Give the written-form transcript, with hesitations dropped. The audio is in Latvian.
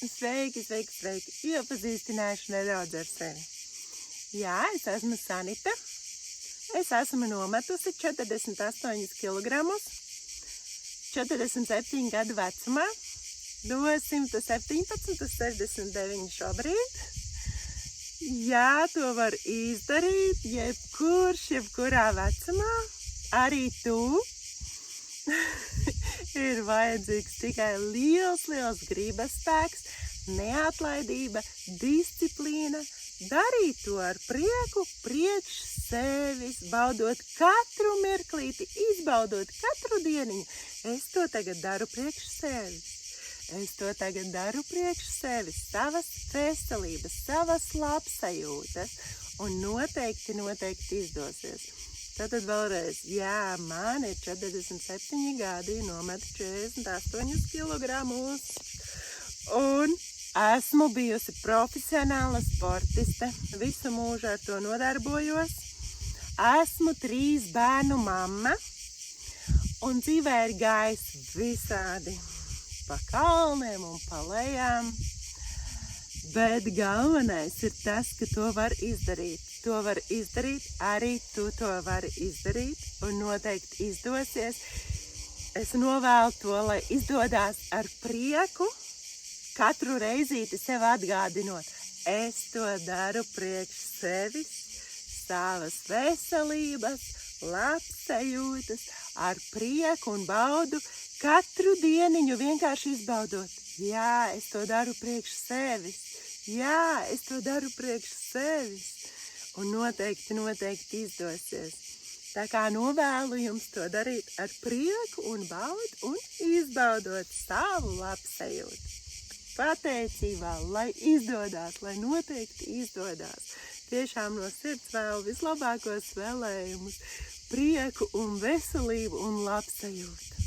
Sveiki, sveiki, sveiki! Iepazīstināšu nedaudz ar sevi. Jā, es esmu Sanita. Es esmu nometusi 48 kilogramus, 47 gadu vecumā, no 117 uz 69 šobrīd. Jā, to var izdarīt jebkurā vecumā, arī tu. Ir vajadzīgs tikai liels gribas spēks, neatlaidība, disciplīna, darīt to ar prieku, priekš sevis, baudot katru mirklīti, izbaudot katru dieniņu. Es to tagad daru priekš sevis. Savas veselības, savas labsajūtas, un noteikti izdosies. Tātad vēlreiz, jā, man ir 47 gadi, nometu 48 kilogramus, un esmu bijusi profesionāla sportiste, visu mūžu ar to nodarbojos. Esmu 3 bērnu mamma, un dzīvē ir gājis visādi pa kalniem un pa lejām, bet galvenais ir tas, ka to var izdarīt. To var izdarīt, arī tu to vari izdarīt, un noteikti izdosies. Es novēlu to, lai izdodās ar prieku, katru reizīti sev atgādinot. Es to daru priekš sevis, savas veselības, labsajūtas, ar prieku un baudu, katru dieniņu vienkārši izbaudot. Jā, es to daru priekš sevis. Un noteikti izdosies. Tā kā novēlu jums to darīt ar prieku un baudu un izbaudot savu labsajūtu. Pateicībā, lai izdodās, lai noteikti izdodās. Tiešām no sirds vēlu vislabākos vēlējumus, prieku un veselību un labsajūtu.